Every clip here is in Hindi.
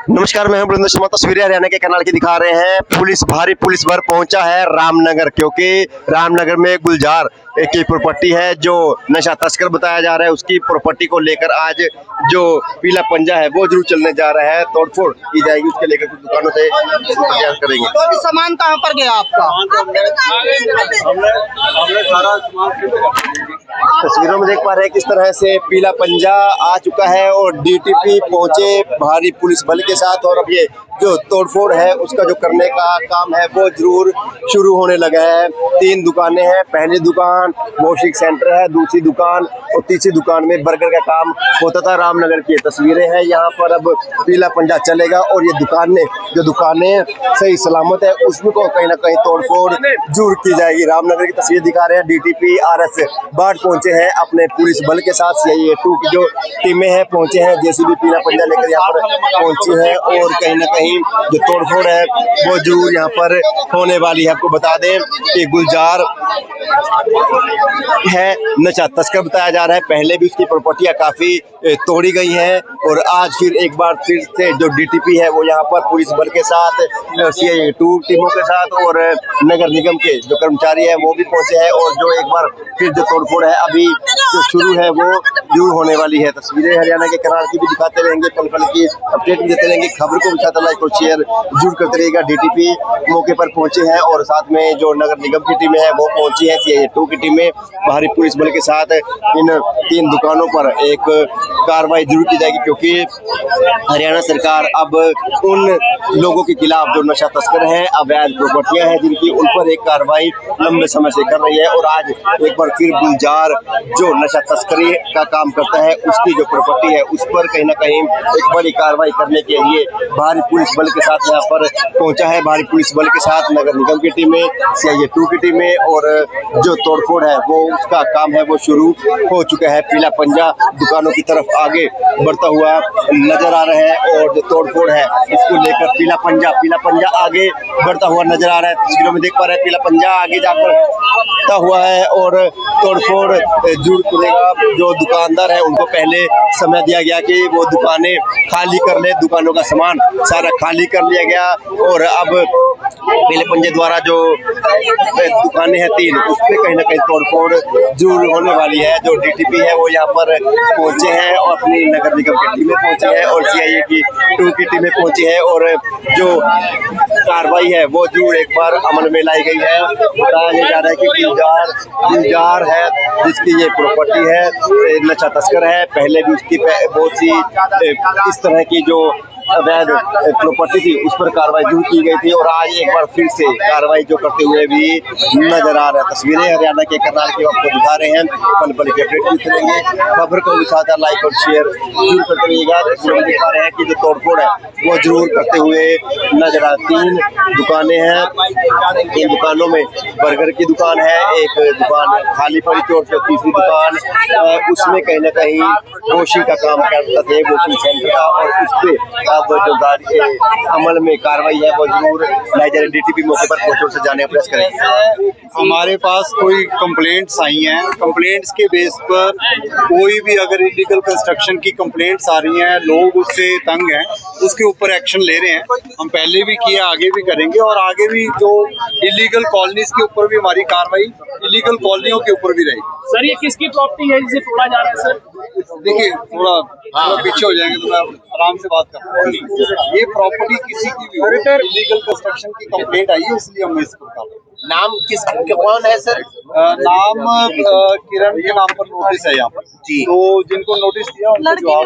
नमस्कार, मैं हूं बुलंद शर्मा। तस्वीरें हरियाणा के करनाल की दिखा रहे हैं। भारी पुलिस बल पहुंचा है रामनगर, क्योंकि रामनगर में गुलजार की प्रॉपर्टी है जो नशा तस्कर बताया जा रहा है। उसकी प्रॉपर्टी को लेकर आज जो पीला पंजा है वो जरूर चलने जा रहा है। तोड़फोड़ की जाएगी, उसके लेकर कुछ दुकानों से प्रयास करेंगे। तो अभी सामान कहाँ पर गया आपका? हमने सारा सामान तस्वीरों में देख पा रहे हैं किस तरह से पीला पंजा आ चुका है और डीटीपी पहुंचे भारी पुलिस बल के साथ। और अब ये जो तोड़फोड़ है उसका जो करने का काम है वो जरूर शुरू होने लगा है। 3 दुकानें हैं। पहली दुकान वॉशिंग सेंटर है, दूसरी दुकान और तीसरी दुकान में बर्गर का काम होता था। रामनगर की तस्वीरें हैं। यहाँ पर अब पीला पंजा चलेगा और ये दुकानें सही सलामत है उसमें को कहीं ना कहीं तोड़फोड़ जरूर की जाएगी। रामनगर की तस्वीर दिखा रहे हैं। डीटीपी RS बाट पहुंचे हैं अपने पुलिस बल के साथ। CIA2 की जो टीमें हैं पहुंचे हैं, जेसीबी पीला पंजा लेकर यहाँ पर पहुंची है और कहीं ना कहीं जो तोड़फोड़ है वो जरूर यहाँ पर होने वाली है। आपको बता दें कि गुलजार है नशा तस्कर बताया जा रहा है। पहले भी उसकी प्रॉपर्टियां काफी तोड़ी गई हैं और आज फिर एक बार फिर से जो डीटीपी है वो यहाँ पर पुलिस बल के साथ, CIA2 टीमों के साथ और नगर निगम के जो कर्मचारी है वो भी पहुंचे हैं। और जो एक बार फिर जो तोड़फोड़ है अभी जो शुरू है वो जरूर होने वाली है। तस्वीरें हरियाणा के करनाल की भी दिखाते रहेंगे, पल पल की अपडेट भी देते रहेंगे। खबर को भी साथ लाइक और शेयर जरूर करते रहिएगा। डीटीपी मौके पर पहुंचे हैं और साथ में जो नगर निगम की टीमें हैं वो पहुंची है। CIA2 की टीमें भारी पुलिस बल के साथ इन 3 दुकानों पर एक कार्रवाई जरूर की जाएगी, क्योंकि हरियाणा सरकार अब उन लोगों के खिलाफ जो नशा तस्कर हैं, अवैध प्रॉपर्टियां हैं जिनकी, उन पर एक कार्रवाई लंबे समय से कर रही है। और आज एक बार फिर गुलजार जो नशा तस्करी का काम करता है उसकी जो प्रॉपर्टी है उस पर कहीं ना कहीं एक बड़ी कार्रवाई करने के लिए भारी पुलिस बल के साथ यहाँ पर पहुंचा है। भारी पुलिस बल के साथ नगर निगम की टीमें, CIA2 की टीमें और जो तोड़फोड़ है वो उसका काम है वो शुरू हो चुका है। पीला पंजा दुकानों की तरफ आगे बढ़ता हुआ नजर आ रहा है और जो तोड़फोड़ है इसको लेकर पीला पंजा आगे बढ़ता हुआ नजर आ रहा है। तस्वीरों में देख पा रहे हैं पीला पंजा आगे जाकर हुआ है और तोड़फोड़ जरूर करेगा। जो दुकानदार है उनको पहले समय दिया गया कि वो दुकानें खाली कर ले, दुकानों का सामान सारा खाली कर लिया गया और अब पीले पंजे द्वारा जो दुकानें हैं 3 उस पर कहीं ना कहीं तोड़फोड़ जरूर होने वाली है। जो डीटीपी है वो यहाँ पर पहुंचे हैं और अपनी नगर निगम की टीमें पहुंची है और CIA2 की टीमें पहुंची है और जो कार्रवाई है वो जरूर एक बार अमल में लाई गई है। बताया जा रहा है कि गुलजार है जिसकी ये प्रॉपर्टी है, नशा तस्कर है। पहले भी उसकी बहुत सी इस तरह की जो अवैध प्रॉपर्टी थी उस पर कार्रवाई जरूर की गई थी और आज एक बार फिर से कार्रवाई जो करते हुए भी नजर आ रहा है। तस्वीरें हरियाणा के करनाल की आपको दिखा रहे हैं, पल पल के अपडेट भी करेंगे। खबर को भी साथ लाइक और शेयर जरूर करते रहिएगा। तस्वीरें दिखा रहे हैं कि जो तोड़फोड़ है वो जरूर करते हुए नजर आ 3 दुकानें हैं। 3 दुकानों में बर्गर की दुकान है, एक दुकान खाली पड़ी थी और तीसरी दुकान उसमें कहीं ना कहीं वॉशिंग का काम करता थे, वॉशिंग सेंटर का। और उस पर अब जो गाड़ी अमल में कार्रवाई है वो जरूर लाई जा रही है। डीटीपी मौके पर पहुंचे से जाने का प्रयास करेंगे। हमारे पास कोई कंप्लेंट्स आई हैं, कंप्लेंट्स के बेस पर कोई भी अगर इलीगल कंस्ट्रक्शन की कंप्लेंट्स आ रही हैं, लोग उससे तंग हैं, उसके ऊपर एक्शन ले रहे हैं। हम पहले भी किए, आगे भी करेंगे और आगे भी जो इलीगल कॉलोनीज के ऊपर भी हमारी कार्रवाई इलीगल कॉलोनियों के ऊपर भी रहेगी। सर ये किसकी प्रॉपर्टी है जिसे तोड़ा जा रहा है? सर देखिए थोड़ा पीछे हो जाएंगे तो मैं आराम से बात करता हूँ। ये प्रॉपर्टी किसी की भी इलीगल कंस्ट्रक्शन की कंप्लेंट आई है, इसलिए हम इसको कर रहे हैं। नाम कौन है सर? नाम किरण के नाम पर नोटिस है यहाँ पर जी। तो जिनको नोटिस दिया उनको जवाब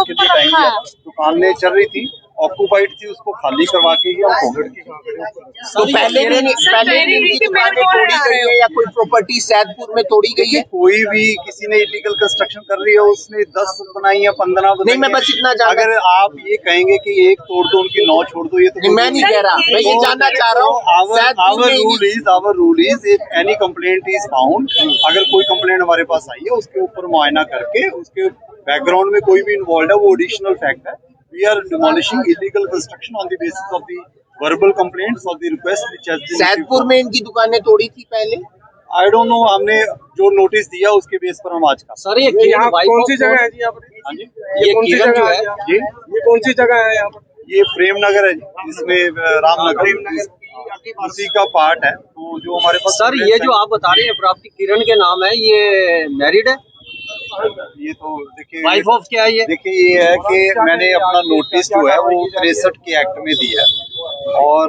कितने टाइम दिया। दुकान ने चल रही थी, ऑक्यूपाइड थी, उसको खाली करवा के ही हम कोविड की। तो पहले भी इनकी दुकानें तोड़ी गई है या कोई प्रॉपर्टी सैदपुर में तोड़ी गई है? कोई भी किसी ने इलीगल कंस्ट्रक्शन कर रही है, उसने 10 बनाई या 15 बनाई। नहीं, मैं बस इतना अगर आप ये कहेंगे कि एक तोड़ दो उनकी 9 छोड़ दो, ये तो मैं नहीं कह रहा, मैं ये जानना चाह रहा हूँ। Our rule is if any complaint is found, अगर कोई कंप्लेंट हमारे पास आई है उसके ऊपर मुआयना करके उसके बैकग्राउंड में कोई भी इन्वॉल्व है वो एडिशनल फैक्ट है। We are demolishing illegal construction on the basis of the verbal complaints or the request which has been. Saidpur में इनकी दुकानें तोड़ी थी पहले? I don't know, हमने जो नोटिस दिया उसके बेस पर हम आज का। सर ये यहाँ कौन सी जगह है जी? यहाँ पर हाँ जी, ये कौन सी जगह है जी? ये कौन सी जगह है यहाँ पर? ये प्रेम नगर है, इसमें रामनगर उसी का पार्ट है। तो जो हमारे पास सर ये जो आप बता रहे हैं प्रॉपर्टी किरण के नाम है, ये मैरिड है? ये तो देखिए वाइफ ऑफ क्या है ये? देखिए ये है कि मैंने अपना नोटिस जो है वो 63 के एक्ट में दिया है, और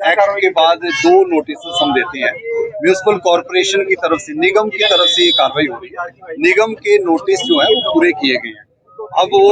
एक्ट के बाद 2 नोटिस हम देते हैं म्यूनिसिपल कॉर्पोरेशन की तरफ से, निगम की तरफ से ये कार्रवाई हो रही है। निगम के नोटिस जो है वो पूरे किए गए हैं। अब वो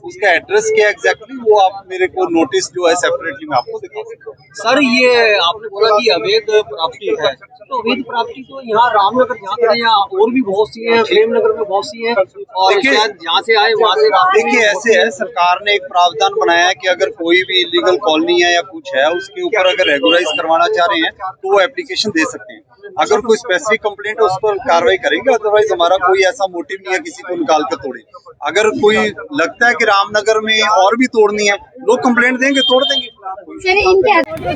उसका एड्रेस क्या एग्जैक्टली वो आप मेरे को नोटिस जो है सेपरेटली मैं आपको दिखा सकता हूँ। सर ये आपने बोला कि अवैध प्रॉपर्टी है, तो अवैध प्रॉपर्टी तो यहाँ रामनगर जहाँ करें यहाँ और भी बहुत सी है, प्रेमनगर में बहुत सी है, और शायद जहाँ से आए वहाँ से। देखिए ऐसे है, सरकार ने एक प्रावधान बनाया है कि अगर कोई भी इलीगल कॉलोनी है या कुछ है उसके ऊपर अगर रेगुलराइज करवाना चाह रहे हैं तो वो एप्लीकेशन दे सकते हैं। अगर कोई स्पेसिफिक कंप्लेंट है उस पर कार्रवाई करेंगे, अदरवाइज हमारा कोई ऐसा मोटिव नहीं है किसी को निकाल के तोड़े। अगर कोई लगता है कि रामनगर में और भी तोड़नी है, लोग कंप्लेंट देंगे, तोड़ देंगे।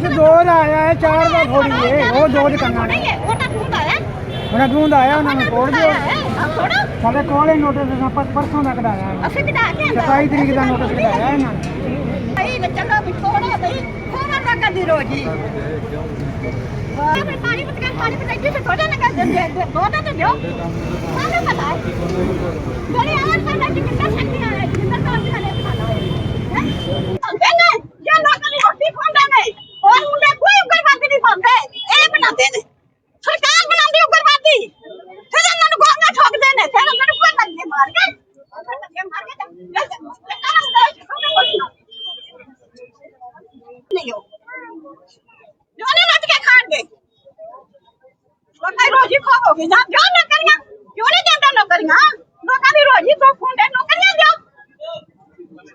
दो आया है, 4 बार थोड़ी है, वो दो करना है। बड़ा ढूंढ आया उन्होंने तोड़ दिया। सारे कोले नोटिस परसों तक आया है, 27 तरीक का नोटिस लगाया है इन्होंने। चलो बिछोड़ा भाई फोन ना कर दी रोजी पानी पता से थोड़ा ना कर दे दो तो दो मानो पता है मेरी आवाज करना कि कितना शक्ति है, कितना काम करने वाला है देने ये लोग रोटी खांदा नहीं और उन्हें कोई उग्रवादी नहीं बनते ए बनाते ने सरकार बनाती उग्रवादी फिर उन्होंने गोंगा ठोक देने फिर उन्होंने कोई बंदे मार के नहीं हो जो नहीं लट के खाएंगे लोग रोजी खाओगे ना जो नौकरियां क्यों नहीं देता नौकरियां लोगों की रोजी तो खूंडे नौकरियां दो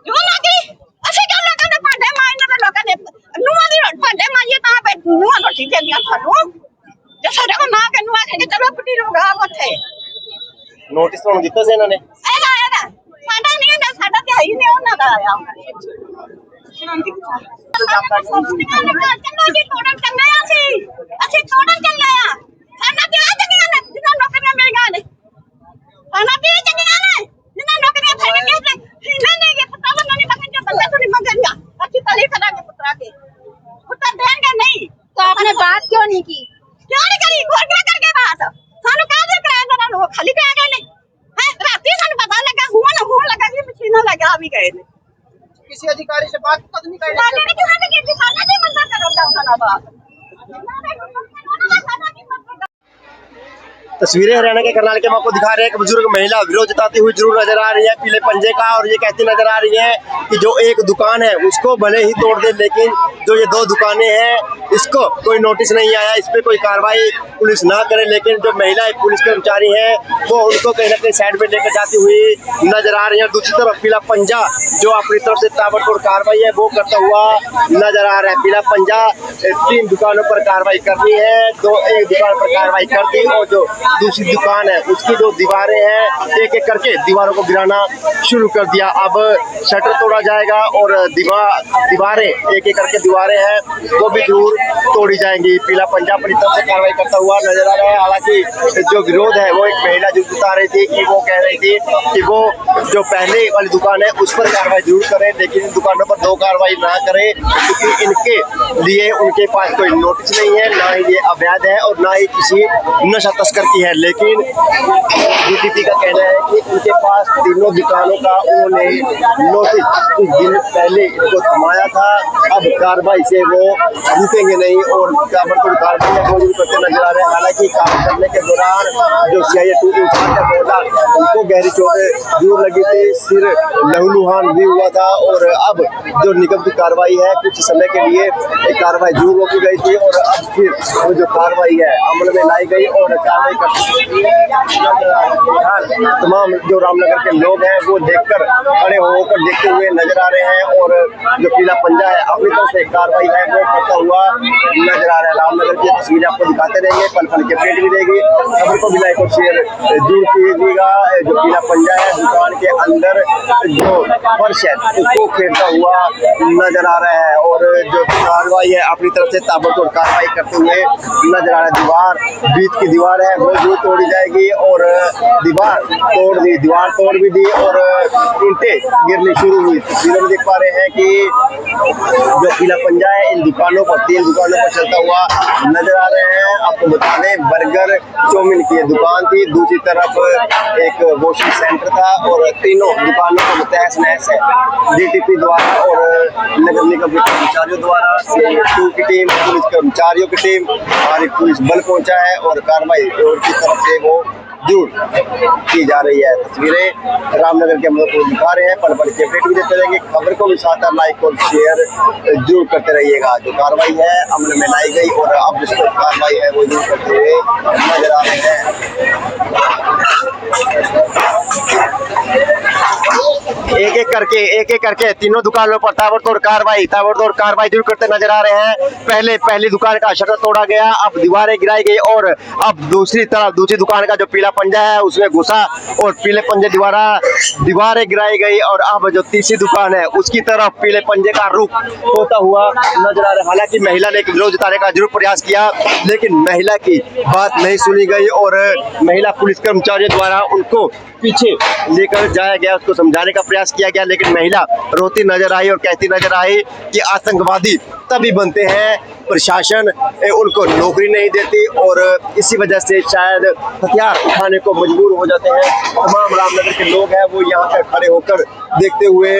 जो नौकरी ਅਸੀਂ ਕਿਉਂ ਲੋਕਾਂ ਦੇ ਭਾਂਡੇ ਮਾਂਜਦੇ ਤੇ ਲੋਕਾਂ ਦੇ ਨੂੰਹਾਂ ਦੀ ਭਾਂਡੇ ਮਾਂਜੀਏ ਤਾਂ ਬੈ ਨੂੰਹਾਂ ਰੋਟੀ ਦਿੰਦੀਆਂ ਸਾਨੂੰ ਜੇ ਸਾਡੇ ਕੋਲ ਨਾ ਕਿ ਨੂੰਹਾਂ ਕਿ ਚਲੋ ਪੱਟੀ ਰੋਗਾ ਉੱਥੇ नोटिस तो ਦਿੱਤਾ ਸੀ ਇਹਨਾਂ ਨੇ ਇਹਦਾ ਸਾਡਾ ਨਹੀਂ ਹੈ ਸਾਡਾ ਤੇ ਹੈ ਹੀ ਨਹੀਂ ਉਹਨਾਂ ਦਾ ਆਇਆ ਚਲੋ ਜੀ ਤੋੜਨ ਚੱਲੇ ਆ ਅਸੀਂ ਤੋੜਨ ਚੱਲੇ ਆ ਸਾਡਾ ਤੇ ਆ ਜਗੀਆਂ ਨੇ ਜਿਨ੍ਹਾਂ ਨੌਕਰੀਆਂ ਮਿਲ ਗਈਆਂ ਨੇ ਸਾਡਾ ਤੇ ਜਗੀਆਂ ਨੇ ਜਿਨ੍ਹਾਂ ਨੌਕਰੀਆਂ ਫਿਰ ਗਈਆਂ ਨੇ ਇਹਨਾਂ ਨੇ ਇਹ ਪਤਾ ਨਹੀਂ ਲੱਗਣ बंदे थोड़ी मंगेंगे अच्छी तली करेंगे पुत्रा के पुत्र देंगे नहीं तो आपने बात क्यों नहीं की? क्यों नहीं करी घोर क्या करके बात सानू काजर कराया था ना खाली कह गए ने हैं राती सानू पता लगा हुआ लगा कि मशीन लगा भी गए ने किसी अधिकारी से बात कद नहीं कर बात नहीं किसी ने की साना नहीं मंदा करो ना बात तस्वीरें हरियाणा के करनाल के आपको दिखा रहे हैं कि बुजुर्ग महिला विरोध जताती हुई जरूर नजर आ रही है पीले पंजे का, और ये कहती नजर आ रही है कि जो एक दुकान है उसको भले ही तोड़ दे, लेकिन जो ये 2 दुकानें हैं इसको कोई नोटिस नहीं आया, इस पर कोई कार्रवाई पुलिस ना करे। लेकिन जो महिला पुलिस कर्मचारी है वो उनको कहीं ना कहीं साइड में लेकर जाती हुई नजर आ रही है। दूसरी तरफ पीला पंजा जो अपनी तरफ से ताबड़तोड़ कार्रवाई है वो करता हुआ नजर आ रहा है। पीला पंजा 3 दुकानों पर कार्रवाई करनी है, एक दुकान पर कार्रवाई कर दी, और जो दूसरी दुकान है उसकी जो दीवारें हैं एक एक करके दीवारों को गिराना शुरू कर दिया। अब शटर तोड़ा जाएगा और दीवारें एक एक करके दीवारें हैं वो भी जरूर तोड़ी जाएंगी। पीला पंजा अपनी तरफ से कार्रवाई करता हुआ नजर आ रहा है। हालांकि जो विरोध है वो एक महिला जो जता रही थी कि वो कह रही थी कि वो जो पहले वाली दुकान है उस पर कार्रवाई जरूर करें, लेकिन इन दुकानों पर 2 कार्रवाई ना करें क्योंकि इनके लिए उनके पास कोई नोटिस नहीं है, ना ही ये अवैध है और ना ही किसी नशा तस्कर की है। लेकिन डीटीपी का कहना है कि उनके पास तीनों दुकानों का उन्होंने नोटिस कुछ दिन पहले इनको थमाया था। अब कार्रवाई से वो रुकेंगे नहीं और ताबड़तोड़ कार्रवाई वो करते नजर आ रहे हैं। हालांकि काम करने के दौरान जो CIA-2 इंचार्ज बोला उनको गहरी चोटें दूर लगी थी, सिर लहूलुहान भी हुआ था, और अब जो निगम की कार्रवाई है कुछ समय के लिए एक कार्रवाई जरूर रोकी गई थी और अब फिर वो जो कार्रवाई है अमल में लाई गई और कार्रवाई तमाम जो रामनगर के लोग हैं वो देखकर खड़े होकर देखते हुए नजर आ रहे हैं। और जो पीला पंजा है अपनी तरफ से कार्रवाई है वो करता हुआ नजर आ रहा है। रामनगर की तस्वीरें आपको दिखाते रहेंगे, पल पल के अपडेट भी देगी। खबर को भी लाइक और शेयर जरूर कीजिएगा। जो पीला पंजा है दुकान के अंदर जो फर्श है उसको फेरता हुआ नजर आ रहा है और जो कार्रवाई है अपनी तरफ से ताबड़तोड़ कार्रवाई करते हुए नजर आ रहा है। दीवार बीच की दीवार है वो जरूर तोड़ी जाएगी और दीवार तोड़ भी दी और ईंटें गिरनी शुरू हुई। तस्वीरों में देख पा रहे हैं कि जो पीला पंजा है इन दुकानों पर 3 दुकानों पर चलता हुआ नजर आ रहे हैं। आपको बता दें बर्गर चौमिन की दुकान थी, दूसरी तरफ एक वॉशिंग सेंटर था और तीनों दुकानों को तहस नहस है डीटीपी द्वारा और नगर निगम के कर्मचारियों द्वारा CIA2 की टीम, पुलिस कर्मचारियों की टीम, हमारी पुलिस बल पहुंचा है और कार्रवाई और की तरफ से वो दूर की जा रही है। तस्वीरें रामनगर के अंदर को दिखा रहे हैं, पल पल के अपडेट भी देते रहेंगे। खबर को भी साथ लाइक और शेयर जरूर करते रहिएगा। जो कार्रवाई है अमल में लाई गई और अब जिस कार्रवाई है वो जरूर करते हुए नजर आ रहे हैं। एक एक करके तीनों दुकानों पर ताबड़तोड़ कार्रवाई जरूर करते नजर आ रहे हैं। पहली दुकान का शटर तोड़ा गया, अब दीवारें गिराई गई और अब दूसरी दुकान का जो पीला पंजा है उसमें घुसा और पीले पंजे द्वारा दीवारें गिराई गई और अब जो तीसरी दुकान है उसकी तरफ पीले पंजे का रुख होता हुआ नजर आ रहा है। हालांकि महिला ने विरोध जताने का जरूर प्रयास किया लेकिन महिला की बात नहीं सुनी गई और महिला पुलिस कर्मचारियों द्वारा उनको पीछे लेकर जाया गया, उसको समझाने का प्रयास किया गया लेकिन महिला रोती नजर आई और कहती नजर आई कि आतंकवादी तभी बनते हैं प्रशासन उनको नौकरी नहीं देती और इसी वजह से शायद हथियार उठाने को मजबूर हो जाते हैं। तमाम रामनगर के लोग हैं वो यहाँ पर खड़े होकर देखते हुए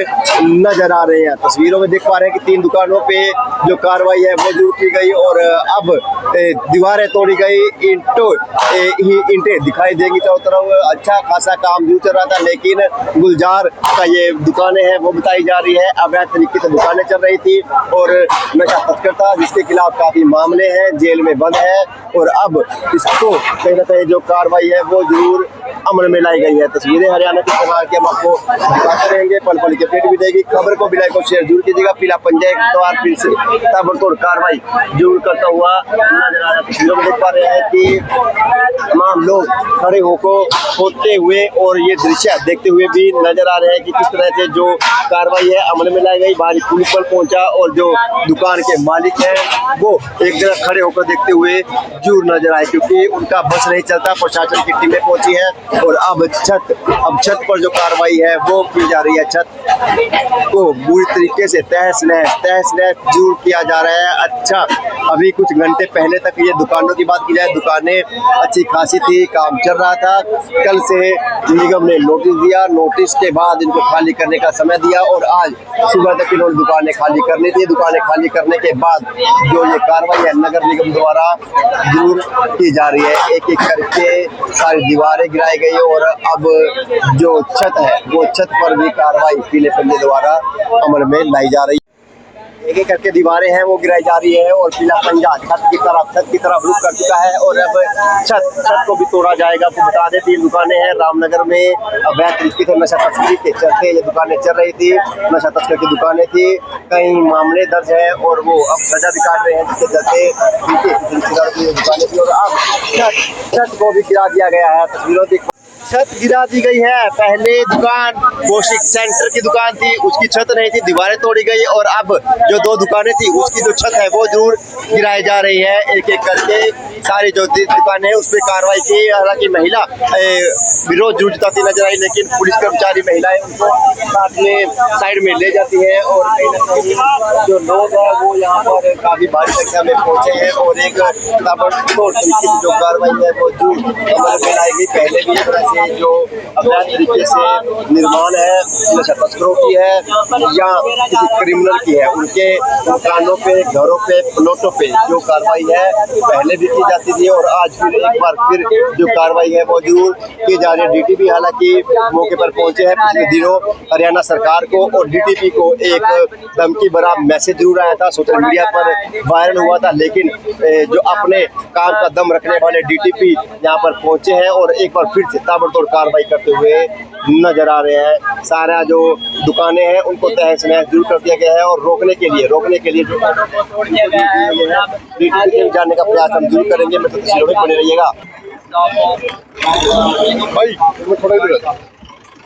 नजर आ रहे हैं। तस्वीरों में देख पा रहे हैं कि 3 दुकानों पे जो कार्रवाई है वो जरूर की गई और अब दीवारें तोड़ी गई, ईंटें दिखाई देंगी चारों तरफ। अच्छा खासा काम जरूर चल रहा था लेकिन गुलजार का ये दुकानें हैं वो बताई जा रही है अवैध तरीके से दुकानें चल रही थी और नशा तस्कर था जिसके खिलाफ काफी मामले हैं, जेल में बंद है और अब इसको कहीं ना कहीं जो कार्रवाई है वो जरूर अमल में लाई गई है। तस्वीरें हरियाणा की तरह के हम आपको दिखाते रहेंगे, पल पल की अपडेट भी देगी। खबर को भी लाइक और शेयर जरूर कीजिएगा। पीला पंजा एक बार फिर से ताबड़तोड़ कार्रवाई जरूर करता हुआ नजर आ रहा है। तस्वीरों में देख पा रहे हैं कि तमाम लोग खड़े होते हुए और ये दृश्य देखते हुए भी नजर आ रहे हैं कि किस तरह से जो कार्रवाई है अमल में लाई गई। भारी पुलिस बल पहुंचा और जो दुकान के मालिक हैं वो एक जगह खड़े होकर देखते हुए जरूर नजर आए क्योंकि उनका बस नहीं चलता। प्रशासन की टीमें पहुंची हैं और अब छत पर जो कार्रवाई है वो की जा रही है। छत को बुरी तरीके से तहस नहस जरूर किया जा रहा है। अच्छा अभी कुछ घंटे पहले तक ये दुकानों की बात की जाए, दुकानें अच्छी खासी थी, काम चल रहा था। कल से निगम ने नोटिस दिया, नोटिस के बाद इनको खाली करने का समय दिया और आज सुबह तक इन्होंने दुकानें खाली करनी थी। दुकानें खाली करने के बाद जो ये कार्रवाई है नगर निगम द्वारा जरूर की जा रही है। एक एक करके सारी दीवारें गिराई गई और अब जो छत है वो छत पर भी कार्रवाई पीले पंजे द्वारा अमल में लाई जा रही है। एक एक करके दीवारें हैं वो गिराई जा रही है और पीला पंजा छत की तरफ रुख कर चुका है और अब छत को भी तोड़ा जाएगा। आपको बता दें 3 दुकानें हैं रामनगर में अवैध तरीके से नशा तस्करी के चलते ये दुकानें चल रही थी, नशा तस्कर की दुकानें थी, कई मामले दर्ज है और वो अब सजा भी काट रहे हैं जिसके चलते दुकानें थी और अब छत को भी गिरा दिया गया है। तस्वीरों की छत गिरा दी गई है। पहले दुकान वॉशिंग सेंटर की दुकान थी उसकी छत नहीं थी, दीवारें तोड़ी गई और अब जो 2 दुकानें थी उसकी जो छत है वो जरूर गिराई जा रही है। एक एक करके सारी जो दुकानें हैं उस पर कार्रवाई की। हालांकि महिला विरोध जरूर जताती नजर आई लेकिन पुलिस कर्मचारी महिलाएं उनको साथ में साइड में ले जाती है और कहीं ना कहीं जो लोग हैं वो यहाँ पर काफी भारी संख्या में पहुंचे हैं और एक ताबड़तोड़ तरीके से जो कार्रवाई है वो जरूर अमल में लाई गई। पहले भी इस तरह से जो अवैध तरीके से निर्माण है नशा तस्करों की है या किसी क्रिमिनल की है उनके मकानों पे, घरों पे, प्लॉटों पे जो कार्रवाई है पहले भी की जाती थी और आज फिर एक बार फिर जो कार्रवाई है वो जरूर की जा रही है। डीटीपी हालांकि मौके पर पहुंचे हैं। पिछले दिनों हरियाणा सरकार को और डीटीपी को एक धमकी भरा मैसेज जरूर आया था, सोशल मीडिया पर वायरल हुआ था लेकिन जो अपने काम का दम रखने वाले डीटीपी यहाँ पर पहुंचे हैं और एक बार फिर से ताबड़तोड़ कार्रवाई करते हुए नजर आ रहे हैं। सारा जो दुकानें हैं उनको तहस नहस दूर कर दिया गया है और रोकने के लिए जो जाने का प्रयास हम जरूर करेंगे। मैं तो तस्वीरों में बने रहिएगा भाई, थोड़ा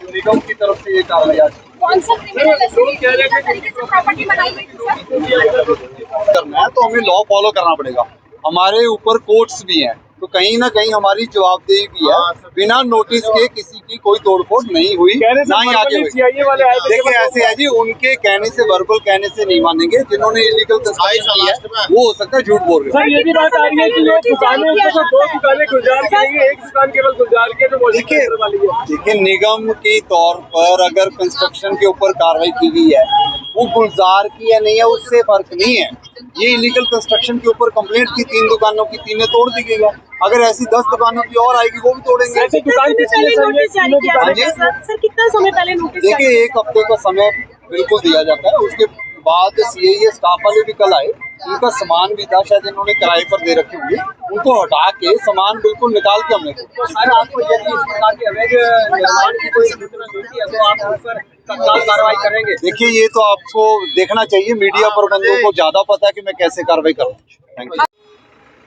निगम की तरफ से ये कार्रवाई कौन सा तरीके से प्रॉपर्टी बनाई गई करना है तो हमें लॉ फॉलो करना पड़ेगा। हमारे ऊपर कोर्ट्स भी हैं, तो कहीं ना कहीं हमारी जवाबदेही भी है। बिना नोटिस के किसी की कोई तोड़फोड़ नहीं हुई, ना ही आगे हुई। देखिए ऐसे है जी, उनके कहने से, वर्बल कहने से नहीं मानेंगे। जिन्होंने इलीगल कंस्ट्रक्शन की है वो हो सकता है झूठ बोल रहे हैं। ये भी बात आ रही है कि ये दुकानें, दो दुकानें गुलजार की नहीं है, एक दुकान केवल गुलजार की है जो देखिए निगम के तौर पर अगर कंस्ट्रक्शन के ऊपर कार्रवाई की गई है, वो गुलजार की या नहीं है उससे फर्क नहीं है। ये इलीगल कंस्ट्रक्शन के ऊपर कंप्लेंट की 3 दुकानों की 3 तोड़ दी गई है। अगर ऐसी 10 दुकानों की और आएगी वो भी तोड़ेंगे। ऐसे दुकान सर कितना समय पहले नोटिस? देखिए 1 हफ्ते का समय बिल्कुल दिया जाता है। उसके बाद सीआईए स्टाफ वाले भी कल आए, उनका सामान भी था, शायद इन्होंने किराए पर दे रखे हुए, उनको हटा के सामान बिल्कुल निकाल के हमने सर आपको यदि इस प्रकार के अवैध निर्माण की कोई सूचना मिलती है तो आप उस पर तत्काल कार्रवाई करेंगे? देखिए ये तो आपको देखना चाहिए, मीडिया प्रबंधकों को ज्यादा पता है कि मैं कैसे कार्रवाई करूँ। Thank you.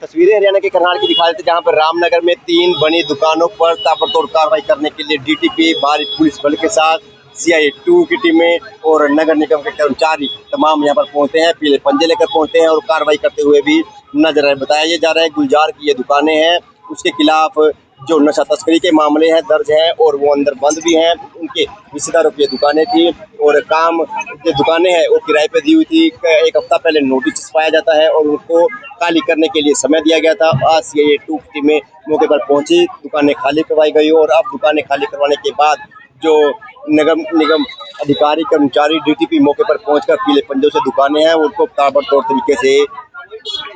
तस्वीरें हरियाणा के करनाल की दिखा देते जहां पर रामनगर में 3 बनी दुकानों पर ताबड़तोड़ कार्रवाई करने के लिए डीटीपी, भारी पुलिस बल के साथ सीआईए 2 की टीमें और नगर निगम के कर्मचारी तमाम यहां पर पहुंचते हैं, पीले पंजे लेकर पहुंचते हैं और कार्रवाई करते हुए भी नजर आए। बताया ये जा रहा है गुलजार की ये दुकानें हैं, उसके खिलाफ जो नशा तस्करी के मामले हैं दर्ज हैं और वो अंदर बंद भी हैं। उनके रिश्तेदारों की ये दुकानें थी और काम जो दुकानें हैं वो किराए पे दी हुई थी। 1 हफ्ता पहले नोटिस छपाया जाता है और उनको खाली करने के लिए समय दिया गया था। आज सीआईए 2 की टीमें मौके पर पहुंची, दुकानें खाली करवाई गई और अब दुकानें खाली करवाने के बाद जो निगम अधिकारी कर्मचारी डीटीपी मौके पर पहुंचकर पीले पंजों से दुकानें हैं उनको ताबड़तोड़ तरीके से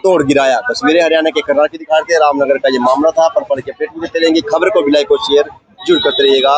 तोड़ गिराया। तस्वीरें हरियाणा के करनाल की दिखाते हैं। रामनगर का ये मामला था। पर पल के अपडेट मिलते रहेंगे। खबर को भी लाइक और शेयर जरूर करते रहिएगा।